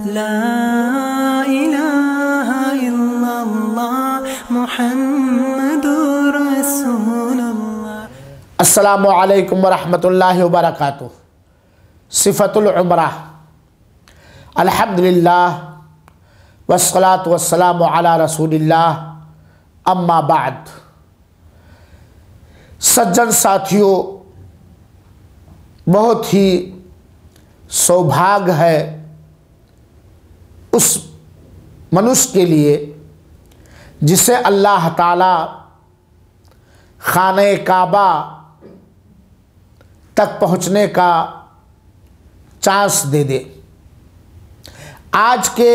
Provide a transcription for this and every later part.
ला इलाहा इल्लल्लाह मुहम्मदुर रसूलुल्लाह। अस्सलामु अलैकुम वरहमतुल्लाहि वबरकातुहू। सिफ़तुल उम्रा। अल्हम्दुलिल्लाह वस्सलातु वस्सलामु अला रसूलिल्लाह, अम्मा बाद। सज्जन साथियों, बहुत ही सौभाग्य है उस मनुष्य के लिए जिसे अल्लाह ताला खाने काबा तक पहुँचने का चांस दे दे। आज के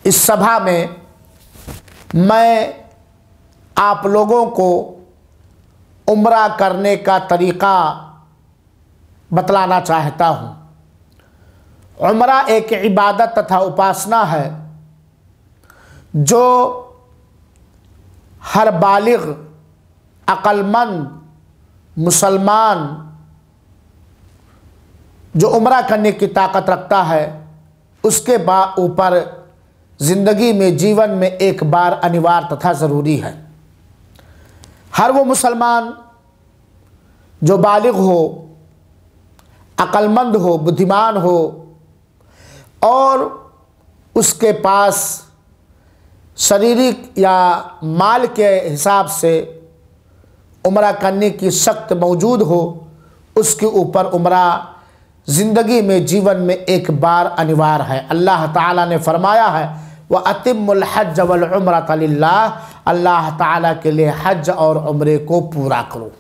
इस सभा में मैं आप लोगों को उम्रा करने का तरीक़ा बतलाना चाहता हूँ। उम्रा एक इबादत तथा उपासना है जो हर बालिग अक़लमंद मुसलमान जो उम्रा करने की ताकत रखता है उसके ऊपर ज़िंदगी में, जीवन में एक बार अनिवार्य तथा ज़रूरी है। हर वो मुसलमान जो बालिग हो, अक़लमंद हो, बुद्धिमान हो और उसके पास शारीरिक या माल के हिसाब से उम्रा करने की शक्ति मौजूद हो, उसके ऊपर उम्रा ज़िंदगी में, जीवन में एक बार अनिवार्य है। अल्लाह ताला ने फरमाया है व अतिम्मुल हज्ज वल उम्रता लिल्लाह, अल्लाह ताला के लिए हज और उम्रे को पूरा करो।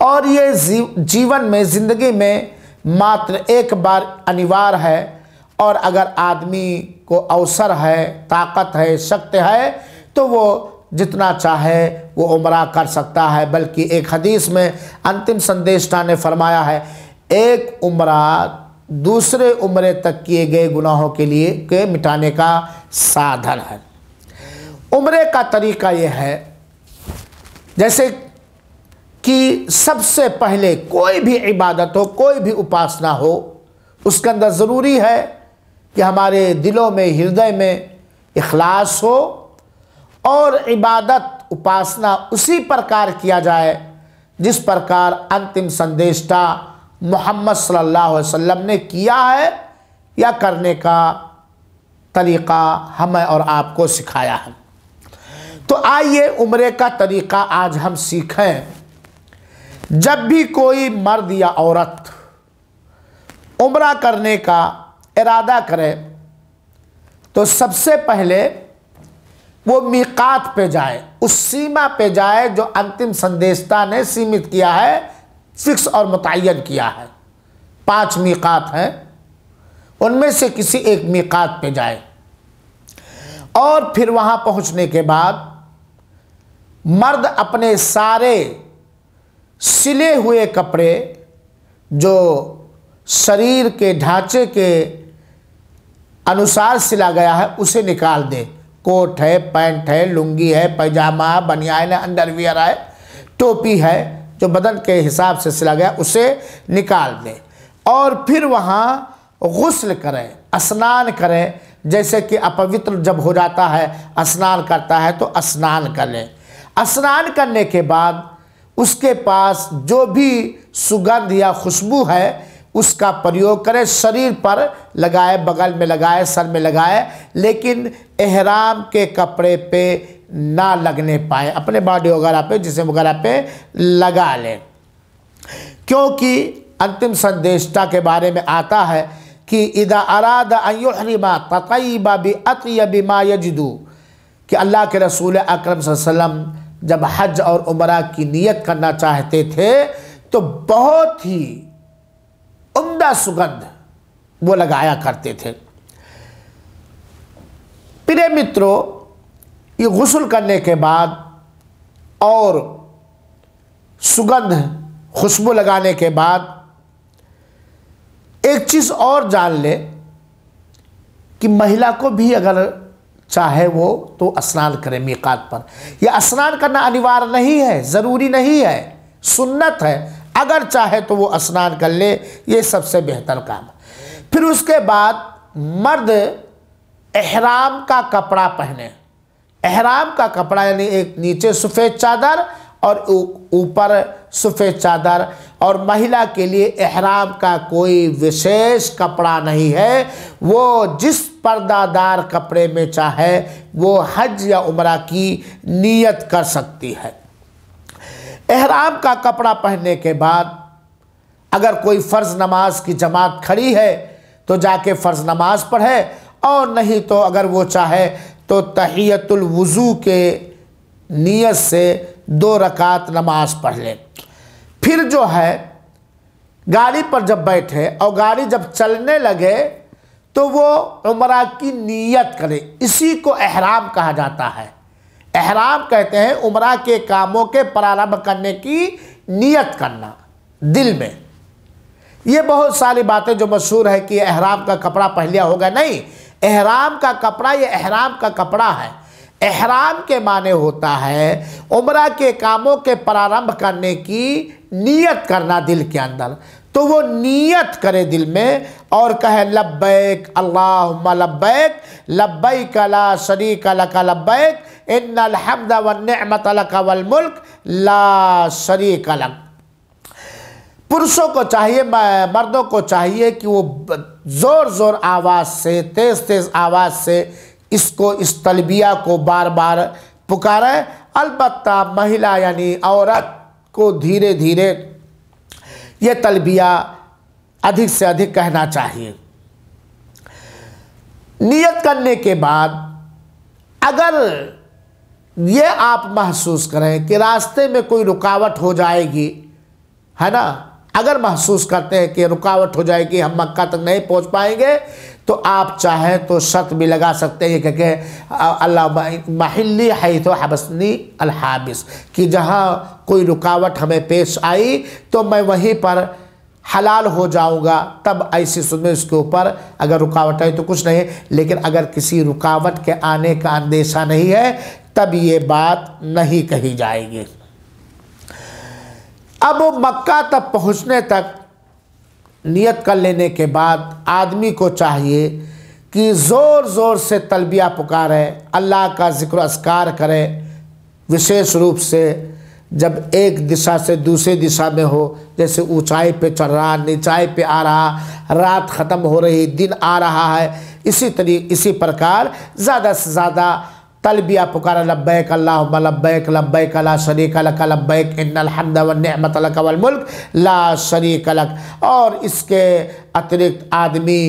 और ये जीवन में, ज़िंदगी में मात्र एक बार अनिवार्य है। और अगर आदमी को अवसर है, ताकत है, शक्ति है तो वो जितना चाहे वो उम्रा कर सकता है। बल्कि एक हदीस में अंतिम संदेशता ने फरमाया है, एक उम्रा दूसरे उम्रे तक किए गए गुनाहों के लिए के मिटाने का साधन है। उम्रे का तरीका ये है, जैसे कि सबसे पहले कोई भी इबादत हो, कोई भी उपासना हो, उसके अंदर ज़रूरी है कि हमारे दिलों में, हृदय में इखलास हो और इबादत, उपासना उसी प्रकार किया जाए जिस प्रकार अंतिम संदेशता मोहम्मद सल्लल्लाहु अलैहि वसल्लम ने किया है या करने का तरीक़ा हमें और आपको सिखाया है। तो आइए उम्रे का तरीक़ा आज हम सीखें। जब भी कोई मर्द या औरत उम्रा करने का इरादा करे तो सबसे पहले वो मीक़ात पे जाए, उस सीमा पे जाए जो अंतिम संदेशता ने सीमित किया है, फिक्स और मुतय्यन किया है। 5 मीक़ात हैं, उनमें से किसी एक मीक़ात पे जाए और फिर वहाँ पहुँचने के बाद मर्द अपने सारे सिले हुए कपड़े जो शरीर के ढांचे के अनुसार सिला गया है उसे निकाल दे। कोट है, पैंट है, लुंगी है, पैजामा, बनियान है, अंडरवियर है, टोपी है, जो बदन के हिसाब से सिला गया उसे निकाल दे। और फिर वहाँ गुस्ल करें, स्नान करें। जैसे कि अपवित्र जब हो जाता है, स्नान करता है तो स्नान कर लें। स्नान करने के बाद उसके पास जो भी सुगंध या खुशबू है उसका प्रयोग करें। शरीर पर लगाए, बगल में लगाए, सर में लगाए, लेकिन एहराम के कपड़े पे ना लगने पाए, अपने बॉडी वगैरह पे, जिस्म वगैरह पे लगा लें। क्योंकि अंतिम संदेशता के बारे में आता है कि इदा अरादा अन युहरिमा ततय्यबा बि अतय्यबि मा यजिदु, कि अल्लाह के रसूल अकरम सल्लल्लाहु अलैहि वसल्लम जब हज और उम्रा की नियत करना चाहते थे तो बहुत ही उम्दा सुगंध वो लगाया करते थे। प्रिय मित्रों, ये गुस्ल करने के बाद और सुगंध, खुशबू लगाने के बाद एक चीज़ और जान ले कि महिला को भी अगर चाहे वो तो स्नान करे मीक़ात पर। यह स्नान करना अनिवार्य नहीं है, ज़रूरी नहीं है, सुन्नत है। अगर चाहे तो वो स्नान कर ले, ये सबसे बेहतर काम। फिर उसके बाद मर्द एहराम का कपड़ा पहने। एहराम का कपड़ा यानी एक नीचे सफ़ेद चादर और ऊपर सफ़ेद चादर। और महिला के लिए एहराम का कोई विशेष कपड़ा नहीं है, वो जिस पर्दादार कपड़े में चाहे वो हज या उम्रा की नियत कर सकती है। एहराम का कपड़ा पहनने के बाद अगर कोई फ़र्ज़ नमाज की जमात खड़ी है तो जाके फ़र्ज़ नमाज पढ़े, और नहीं तो अगर वो चाहे तो तहियतुल वुज़ू के नियत से 2 रकात नमाज पढ़ ले। फिर जो है गाड़ी पर जब बैठे और गाड़ी जब चलने लगे तो वो उम्रा की नियत करे। इसी को एहराम कहा जाता है। एहराम कहते हैं उम्रा के कामों के प्रारंभ करने की नियत करना दिल में। ये बहुत सारी बातें जो मशहूर है कि एहराम का कपड़ा पहन लिया होगा, नहीं, एहराम का कपड़ा ये एहराम का कपड़ा है। एहराम के माने होता है उम्रा के कामों के प्रारंभ करने की नियत करना दिल के अंदर। तो वो नियत करे दिल में और कहे लब्बैक अल्लाहुम्मा लब्बैक लब्बैक ला शरीक लक लब्बैक इन्नल हम्द वन निअमत लक वल मुल्क ला शरीक लक। पुरुषों को चाहिए, मर्दों को चाहिए कि वो ज़ोर ज़ोर आवाज़ से, तेज़ तेज़ आवाज़ से इस तलबिया को बार बार पुकारे। अलबत्ता महिला यानी औरत को धीरे धीरे ये तलबिया अधिक से अधिक कहना चाहिए। नियत करने के बाद अगर ये आप महसूस करें कि रास्ते में कोई रुकावट हो जाएगी, है ना, अगर महसूस करते हैं कि रुकावट हो जाएगी, हम मक्का तक नहीं पहुंच पाएंगे, तो आप चाहें तो शर्त भी लगा सकते हैं कि अल्लाह महिल्ली है तो हबसनी अलहाबिस, कि जहाँ कोई रुकावट हमें पेश आई तो मैं वहीं पर हलाल हो जाऊंगा। तब ऐसी सूरत में उसके ऊपर अगर रुकावट है तो कुछ नहीं, लेकिन अगर किसी रुकावट के आने का अंदेशा नहीं है तब ये बात नहीं कही जाएगी। अब मक्का तक पहुँचने तक नियत कर लेने के बाद आदमी को चाहिए कि ज़ोर ज़ोर से तलबिया पुकारे, अल्लाह का ज़िक्र अस्कार करे। विशेष रूप से जब एक दिशा से दूसरी दिशा में हो, जैसे ऊंचाई पे चढ़ रहा, नीचाई पे आ रहा, रात ख़त्म हो रही, दिन आ रहा है, इसी प्रकार ज़्यादा से ज़्यादा तलबिया पुकारा लब्बैक अल्लाहुम्मा लब्बैक लब्बैक ला शरीक लक लब्बैक इन्नल हम्द वन निअमत लक वल मुल्क ला शरीक लक। और इसके अतिरिक्त आदमी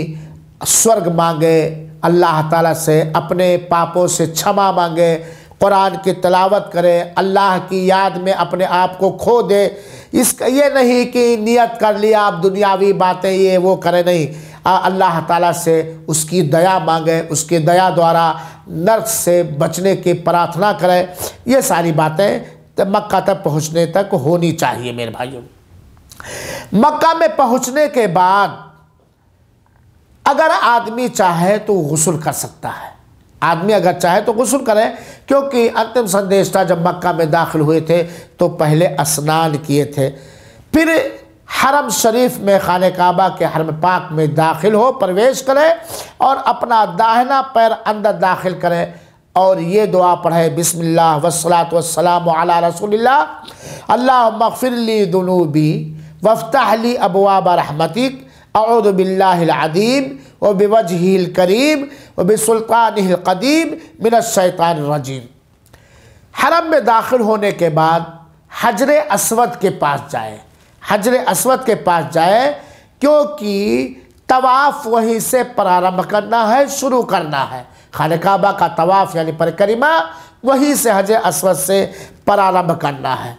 स्वर्ग मांगे, अल्लाह ताला से अपने पापों से क्षमा मांगे, कुरान की तिलावत करे, अल्लाह की याद में अपने आप को खो दे। इसका ये नहीं कि नियत कर लिया आप दुनियावी बातें ये वो करे, नहीं, अल्लाह ताला से उसकी दया मांगे, उसकी दया द्वारा नर्क से बचने की प्रार्थना करें। ये सारी बातें तो मक्का तक पहुँचने तक होनी चाहिए मेरे भाइयों। मक्का में पहुँचने के बाद अगर आदमी चाहे तो गुस्ल कर सकता है। आदमी अगर चाहे तो गुस्ल करे, क्योंकि अंतिम संदेश था जब मक्का में दाखिल हुए थे तो पहले स्नान किए थे, फिर हरम शरीफ में खाने काबा के हरम पाक में दाखिल हो, प्रवेश करें और अपना दाहिना पैर अंदर दाखिल करें और ये दुआ पढ़े, बिस्मिल्लाह वस्सलातु वस्सलामु अला रसूलिल्लाह अल्लाहुम्मा ग़फ़िरली दुनूबी वफ़्तह ली अबवाब रहमतिक अऊज़ु बिल्लाहिल अज़ीम व बिवजहिल करीम व बिसुल्तानिहिल क़दीम मिनश शैतानिर रजीम। हरम में दाखिल होने के बाद हजर अस्वद के पास जाए, हजर अस्वद के पास जाए, क्योंकि तवाफ़ वहीं से प्रारंभ करना है, शुरू करना है। खाने काबा का तवाफ़ यानी परिक्रमा वहीं से हजर अस्वद से प्रारंभ करना है।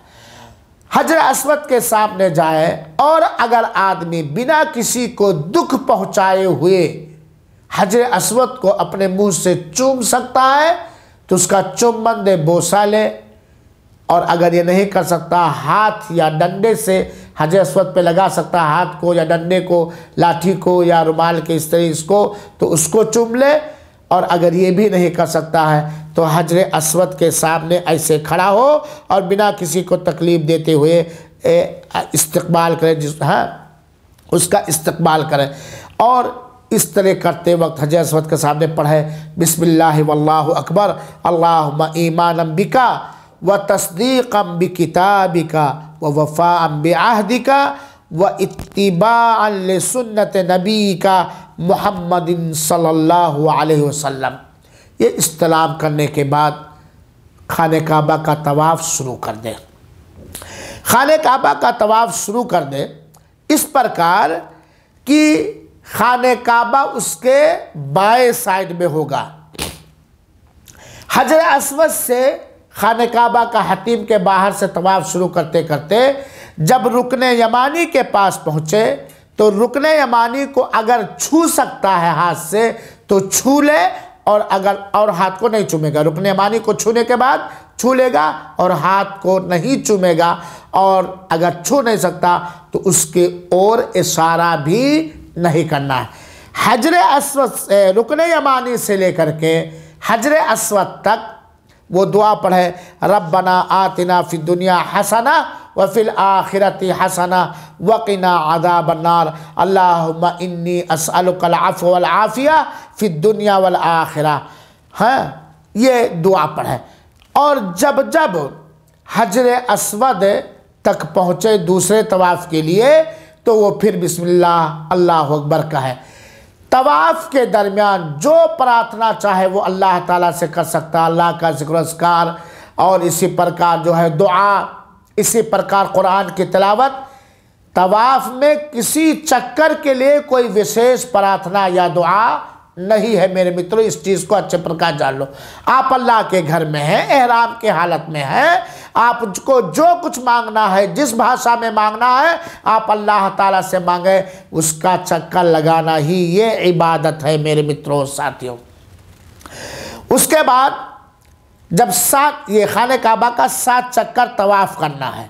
हजर अस्वद के सामने जाए और अगर आदमी बिना किसी को दुख पहुँचाए हुए हजर अस्वद को अपने मुंह से चूम सकता है तो उसका चुम्बन दे, बोसा ले। और अगर ये नहीं कर सकता, हाथ या डंडे से हजर अस्वद पे लगा सकता, हाथ को या डंडे को, लाठी को या रुमाल के इस तरह इसको, तो उसको चूम ले। और अगर ये भी नहीं कर सकता है तो हजर अस्वद के सामने ऐसे खड़ा हो और बिना किसी को तकलीफ़ देते हुए इस्तकबाल करें, उसका इस्तकबाल करें। और इस तरह करते वक्त हजरत अस्वद के सामने पढ़े बिस्मिल्लाह वल्लाहु अकबर अल्लाहुम्मा ईमानम बिका व तस्दीक़म बिकिताबिका व वफ़ाअम बिअहदिका व इत्तिबाअन लिसुन्नत नबीका मुहम्मदिन सल्लल्लाहु अलैहि वसल्लम। ये इस्तिलाम करने के बाद खाने काबा का तवाफ़ शुरू कर दें। खाने काबा का तवाफ़ शुरू कर दें इस प्रकार कि खाने काबा उसके बाएं साइड में होगा। हजर अस्वद से खाने काबा का हतीम के बाहर से तवाफ़ शुरू करते करते जब रुकने यमानी के पास पहुँचे तो रुकने यमानी को अगर छू सकता है हाथ से तो छू ले, और अगर और हाथ को नहीं चूमेगा। रुकने यमानी को छूने के बाद छू लेगा और हाथ को नहीं चूमेगा, और अगर छू नहीं सकता तो उसके ओर इशारा भी नहीं करना है। हजर अस्वद से रुकने यमानी से लेकर के हजर अस्वद तक वो दुआ पढ़े रब्बना आतिना फिद दुनिया हसना व फिल आखिरति हसना वक़िना अज़ाबन्नार अल्लाहुम्मा इन्नी अस्अलुकल अफ़्व वल आफ़िया फिद दुनिया वल आखिरा। हाँ, ये दुआ पढ़े। और जब जब हजर अस्वद तक पहुँचे दूसरे तवाफ़ के लिए तो वो फिर बिस्मिल्लाह अल्लाहु अकबर कहे। तवाफ़ के दरमियान जो प्रार्थना चाहे वो अल्लाह ताला से कर सकता, अल्लाह का ज़िक्र अस्कार, और इसी प्रकार जो है दुआ, इसी प्रकार कुरान की तिलावत। तवाफ़ में किसी चक्कर के लिए कोई विशेष प्रार्थना या दुआ नहीं है मेरे मित्रों, इस चीज़ को अच्छे प्रकार जान लो। आप अल्लाह के घर में हैं, एहराम के हालत में हैं, आपको जो कुछ मांगना है, जिस भाषा में मांगना है आप अल्लाह ताला से मांगे, उसका चक्कर लगाना ही ये इबादत है मेरे मित्रों साथियों। उसके बाद जब ये खाने काबा का 7 चक्कर तवाफ़ करना है,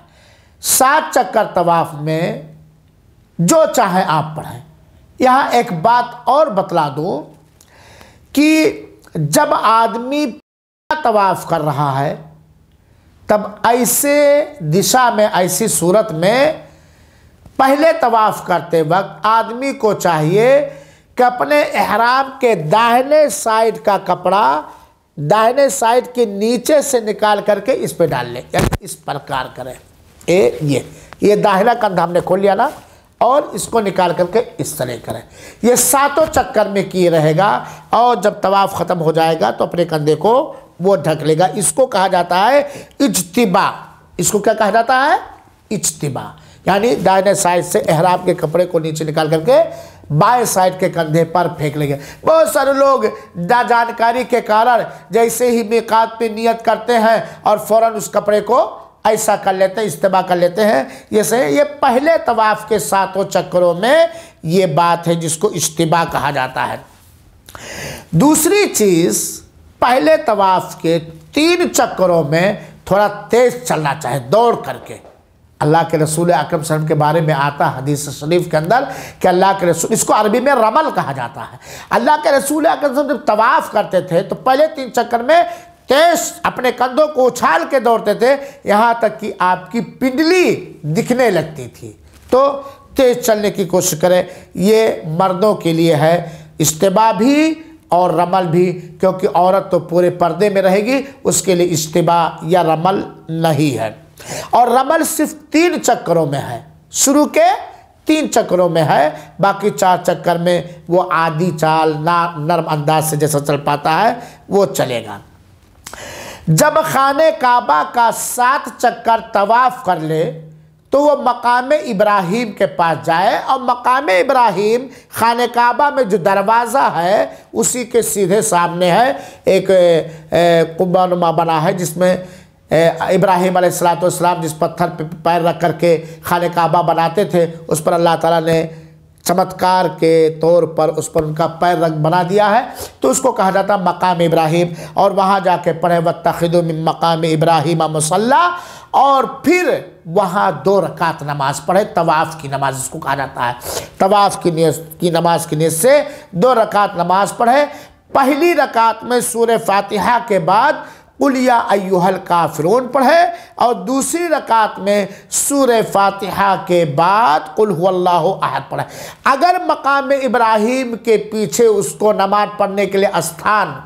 7 चक्कर तवाफ़ में जो चाहे आप पढ़ें। यहाँ एक बात और बतला दूँ कि जब आदमी तवाफ़ कर रहा है तब ऐसे दिशा में, ऐसी सूरत में पहले तवाफ़ करते वक्त आदमी को चाहिए कि अपने एहराम के दाहिने साइड का कपड़ा दाहिने साइड के नीचे से निकाल करके इस पे डाल ले, यानी इस प्रकार करें। ये दाहिना कंधा हमने खोल लिया ना, और इसको निकाल करके इस तरह करें। ये 7 चक्कर में किए रहेगा, और जब तवाफ़ ख़त्म हो जाएगा तो अपने कंधे को वो ढक लेगा। इसको कहा जाता है इज्तिबा। इसको क्या कहा जाता है? इज्तिबा। यानी दाहिने साइड से एहराम के कपड़े को नीचे निकाल करके बाएं साइड के कंधे पर फेंक लेंगे। बहुत सारे लोग जानकारी के कारण जैसे ही मीक़ात पे नियत करते हैं और फ़ौरन उस कपड़े को ऐसा कर लेते हैं, इस्तेबा कर लेते हैं। ये पहले तवाफ़ के 7 चक्करों में ये बात है जिसको इस्तिबा कहा जाता है। दूसरी चीज़, पहले तवाफ़ के 3 चक्करों में थोड़ा तेज़ चलना चाहिए, दौड़ करके। अल्लाह के रसूल अकरम सल्लल्लाहु अलैहि वसल्लम के बारे में आता हदीस शरीफ के अंदर कि अल्लाह के रसूल, इसको अरबी में रमल कहा जाता है। अल्लाह के रसूल अकरम जब तवाफ़ करते थे तो पहले 3 चक्कर में तेज अपने कंधों को उछाल के दौड़ते थे, यहाँ तक कि आपकी पिंडली दिखने लगती थी। तो तेज चलने की कोशिश करें। ये मर्दों के लिए है इस्तिबा भी और रमल भी, क्योंकि औरत तो पूरे पर्दे में रहेगी, उसके लिए इस्तिबा या रमल नहीं है। और रमल सिर्फ 3 चक्करों में है, शुरू के 3 चक्करों में है, बाकी 4 चक्कर में वो आधी चाल नरम अंदाज से जैसा चल पाता है वो चलेगा। जब खाने काबा का 7 चक्कर तवाफ़ कर ले तो वो मकाम इब्राहीम के पास जाए, और मकाम इब्राहीम खाने काबा में जो दरवाज़ा है उसी के सीधे सामने है एक कुब्बानुमा बना है, जिसमें इब्राहीम अलैहिस्सलाम जिस पत्थर पे पैर रख करके खाने काबा बनाते थे, उस पर अल्लाह ताला ने चमत्कार के तौर पर उस पर उनका पैर रख बना दिया है, तो उसको कहा जाता है मकाम इब्राहीम। और वहाँ जाके पढ़े वत्तखिदू मिन मकाम इब्राहीम मुसल्ला, और फिर वहाँ 2 रकात नमाज पढ़े, तवाफ़ की नमाज इसको कहा जाता है। तवाफ़ की नमाज की नीयत से 2 रकात नमाज पढ़े। पहली रकात में सूरह फातिहा के बाद कुल या अय्युहल काफिरून पढ़े और दूसरी रकात में सूरह फातिहा के बाद कुल हुवल्लाहु अहद पढ़े। अगर मकाम इब्राहिम के पीछे उसको नमाज पढ़ने के लिए स्थान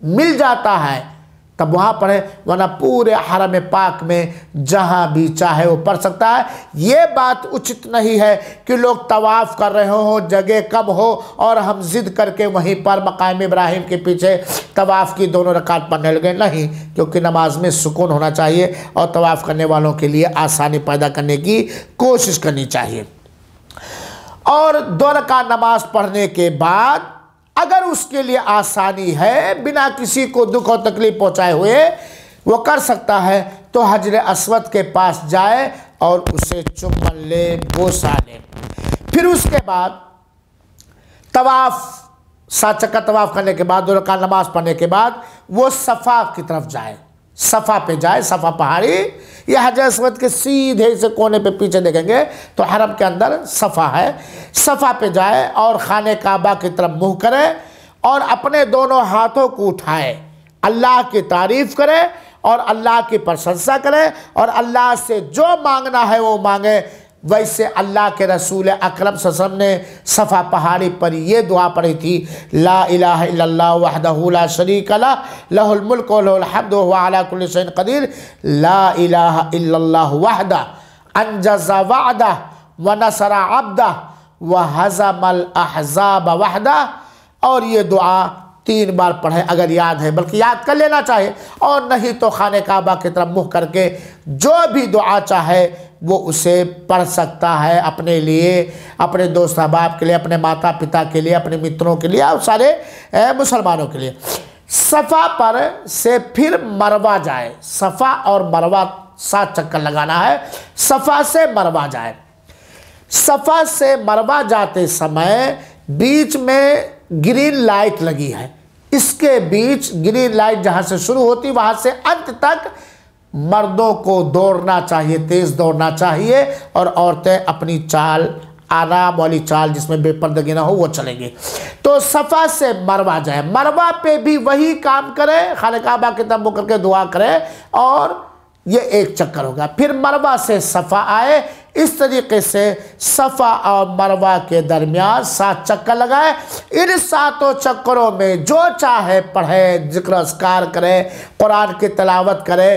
मिल जाता है तब वहाँ पढ़े, वरना पूरे हरम पाक में जहाँ भी चाहे वो पढ़ सकता है। ये बात उचित नहीं है कि लोग तवाफ़ कर रहे हो, जगह कम हो और हम ज़िद करके वहीं पर मकाम इब्राहिम के पीछे तवाफ़ की दोनों रकात पढ़ने लगे। नहीं, क्योंकि नमाज में सुकून होना चाहिए और तवाफ़ करने वालों के लिए आसानी पैदा करने की कोशिश करनी चाहिए। और 2 रकात नमाज पढ़ने के बाद अगर उसके लिए आसानी है, बिना किसी को दुख और तकलीफ पहुंचाए हुए वो कर सकता है, तो हजर अस्वद के पास जाए और उसे चुम्बन ले, बोसा ले। फिर उसके बाद तवाफ़, 7 चक्कर तवाफ़ करने के बाद 2 रकात नमाज पढ़ने के बाद वो सफ़ा की तरफ जाए, सफ़ा पे जाए। सफ़ा पहाड़ी या हजर अस्वद के सीधे से कोने पे पीछे देखेंगे तो हरम के अंदर सफ़ा है। सफ़ा पे जाए और खाने काबा की तरफ मुँह करे और अपने दोनों हाथों को उठाए, अल्लाह की तारीफ़ करे और अल्लाह की प्रशंसा करे और अल्लाह से जो मांगना है वो मांगे। वैसे अल्लाह के रसूल अकरम सल्लल्लाहु अलैहि वसल्लम ने सफ़ा पहाड़ी पर ये दुआ पढ़ी थी, ला इलाहा इल्लल्लाह वहदहू ला शरीका लह लहुल मुल्क व लहुल हम्दु व हुवा अला कुल्लि शैइन क़दीर, ला इलाहा इल्लल्लाह वहदा अंजज़ा वअदा व नसरा अब्दा व हज़मल अहज़ाब वहदा। और ये दुआ 3 बार पढ़े अगर याद है, बल्कि याद कर लेना चाहिए, और नहीं तो खाने काबा की तरफ मुँह करके जो भी दुआ चाहे वो उसे पढ़ सकता है, अपने लिए, अपने दोस्त अहबाब के लिए, अपने माता पिता के लिए, अपने मित्रों के लिए और सारे मुसलमानों के लिए। सफ़ा पर से फिर मरवा जाए, सफ़ा और मरवा 7 चक्कर लगाना है। सफ़ा से मरवा जाए। सफ़ा से मरवा जाते समय बीच में ग्रीन लाइट लगी है, इसके बीच ग्रीन लाइट जहाँ से शुरू होती वहाँ से अंत तक मर्दों को दौड़ना चाहिए, तेज़ दौड़ना चाहिए, और औरतें अपनी चाल, आराम वाली चाल जिसमें बेपर्दगी ना हो वो चलेंगे। तो सफ़ा से मरवा जाए। मरवा पे भी वही काम करे, खाने काबा की तरफ मुँह करके दुआ करे और ये 1 चक्कर होगा। फिर मरवा से सफ़ा आए। इस तरीके से सफ़ा और मरवा के दरमियान 7 चक्कर लगाए। इन 7 चक्करों में जो चाहे पढ़े, जिक्र अस्कार करे, कुरान की तिलावत करे,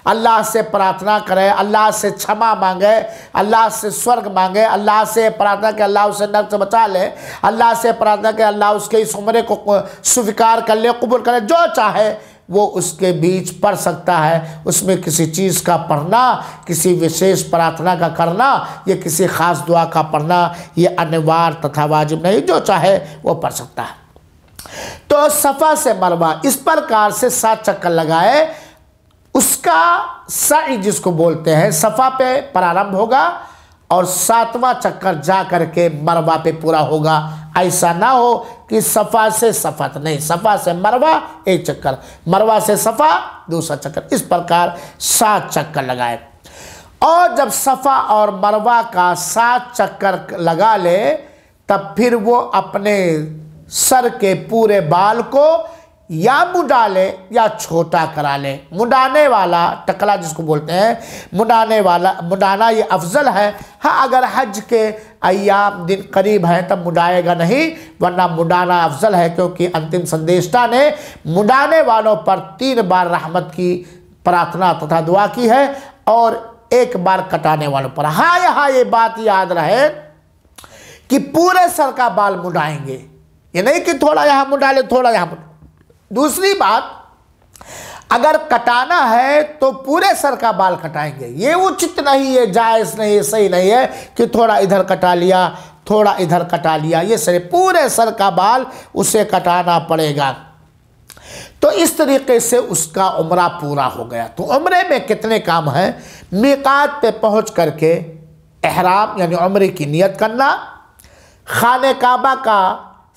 अल्लाह से प्रार्थना करे, अल्लाह से क्षमा मांगे, अल्लाह से स्वर्ग मांगे, अल्लाह से प्रार्थना के अल्लाह उसे नर्क से बचा ले, अल्लाह से प्रार्थना के अल्लाह उसके इस उम्र को स्वीकार कर ले, कबूल करे। जो चाहे वो उसके बीच पढ़ सकता है। उसमें किसी चीज़ का पढ़ना, किसी विशेष प्रार्थना का करना, या किसी ख़ास दुआ का पढ़ना ये अनिवार्य तथा वाजिब नहीं, जो चाहे वो पढ़ सकता है। तो सफ़ा से मरवा इस प्रकार से 7 चक्कर लगाए। उसका साई जिसको बोलते हैं, सफ़ा पे प्रारंभ होगा और 7वां चक्कर जा करके मरवा पे पूरा होगा। ऐसा ना हो कि सफ़ा से सफ़ा, नहीं, सफ़ा से मरवा 1 चक्कर, मरवा से सफ़ा 2 चक्कर, इस प्रकार 7 चक्कर लगाए। और जब सफ़ा और मरवा का 7 चक्कर लगा ले तब फिर वो अपने सर के पूरे बाल को या मुंडा ले या छोटा करा ले। मुंडाने वाला, टकला जिसको बोलते हैं, मुंडाने वाला, मुंडाना ये अफजल है। हाँ, अगर हज के अय्याम दिन करीब हैं तब मुंडाएगा नहीं, वरना मुंडाना अफजल है, क्योंकि अंतिम संदेशता ने मुंडाने वालों पर 3 बार रहमत की प्रार्थना तथा दुआ की है और 1 बार कटाने वालों पर। हाँ, यहाँ ये बात याद रहे कि पूरे सर का बाल मुंडाएंगे, ये नहीं कि थोड़ा यहाँ मुंडा ले, थोड़ा यहाँ। दूसरी बात, अगर कटाना है तो पूरे सर का बाल कटाएंगे। ये उचित नहीं है, जायज़ नहीं है, सही नहीं है कि थोड़ा इधर कटा लिया, थोड़ा इधर कटा लिया। ये सर, पूरे सर का बाल उसे कटाना पड़ेगा। तो इस तरीके से उसका उम्रा पूरा हो गया। तो उम्रे में कितने काम हैं? मीकात पे पहुँच करके एहराम यानी उम्रे की नियत करना, खाने काबा का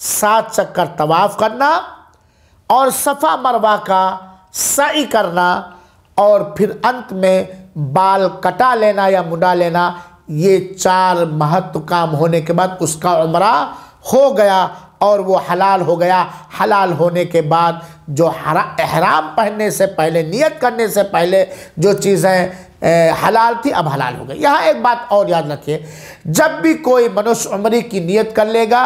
7 चक्कर तवाफ़ करना और सफ़ा मरवा का सई करना, और फिर अंत में बाल कटा लेना या मुंडा लेना। ये 4 महत्व काम होने के बाद उसका उम्रा हो गया और वो हलाल हो गया। हलाल होने के बाद जो एहराम पहनने से पहले, नियत करने से पहले जो चीज़ें हलाल थी अब हलाल हो गई। यहाँ एक बात और याद रखिए, जब भी कोई मनुष्य उम्रे की नियत कर लेगा,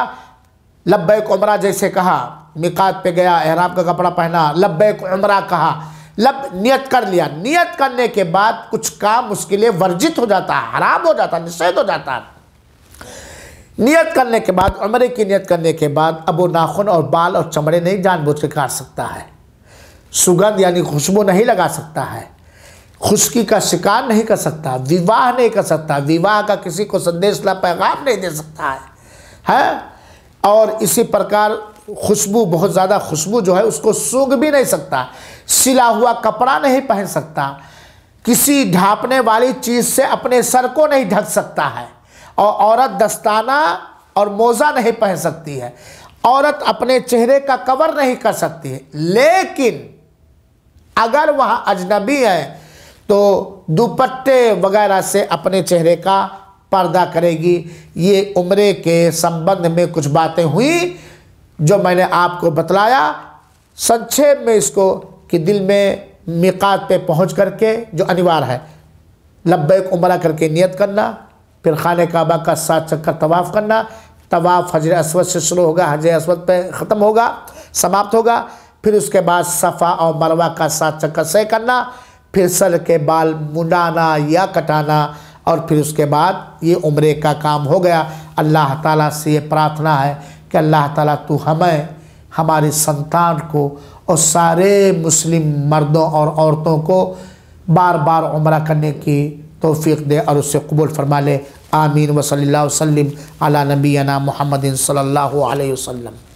लब्बैक उम्रा जैसे कहा, मिकात पे गया, एहराम का कपड़ा पहना, लब्बैक उम्रा कहा, नियत कर लिया। नियत करने के बाद कुछ काम उसके लिए वर्जित हो जाता है, हराम हो जाता है, निषेध हो जाता है। नियत करने के बाद, उम्रे की नियत करने के बाद अब वो नाखून और बाल और चमड़े नहीं जानबूझ के काट सकता है, सुगंध यानी खुशबू नहीं लगा सकता है, खुश्की का शिकार नहीं कर सकता, विवाह नहीं कर सकता, विवाह का किसी को संदेश ला पैगाम नहीं दे सकता है। और इसी प्रकार खुशबू, बहुत ज़्यादा खुशबू जो है उसको सूंघ भी नहीं सकता, सिला हुआ कपड़ा नहीं पहन सकता, किसी ढांपने वाली चीज़ से अपने सर को नहीं ढक सकता है, और औरत दस्ताना और मोजा नहीं पहन सकती है, औरत अपने चेहरे का कवर नहीं कर सकती है। लेकिन अगर वह अजनबी है तो दुपट्टे वगैरह से अपने चेहरे का पर्दा करेगी। ये उम्रे के संबंध में कुछ बातें हुई जो मैंने आपको बतलाया संक्षेप में इसको, कि दिल में मिकात पे पहुंच करके जो अनिवार्य है, लब्बैक उम्रा करके नियत करना, फिर खाने काबा का 7 चक्कर तवाफ़ करना, तवाफ़ हजर अस्वद से शुरू होगा, हजर अस्वद पे ख़त्म होगा, समाप्त होगा, फिर उसके बाद सफ़ा और मरवा का 7 चक्कर तय करना, फिर सर के बाल मुंडाना या कटाना, और फिर उसके बाद ये उम्रे का काम हो गया। अल्लाह ताला से ये प्रार्थना है कि अल्लाह ताला तू हमें, हमारे संतान को और सारे मुस्लिम मर्दों और औरतों को बार बार उम्रा करने की तौफीक दे और उससे कबूल फरमा ले। आमीन व सल्लल्लाहु वसल्लम अला नबीना मुहम्मदिन सल्लल्लाहु अलैहि वसल्लम।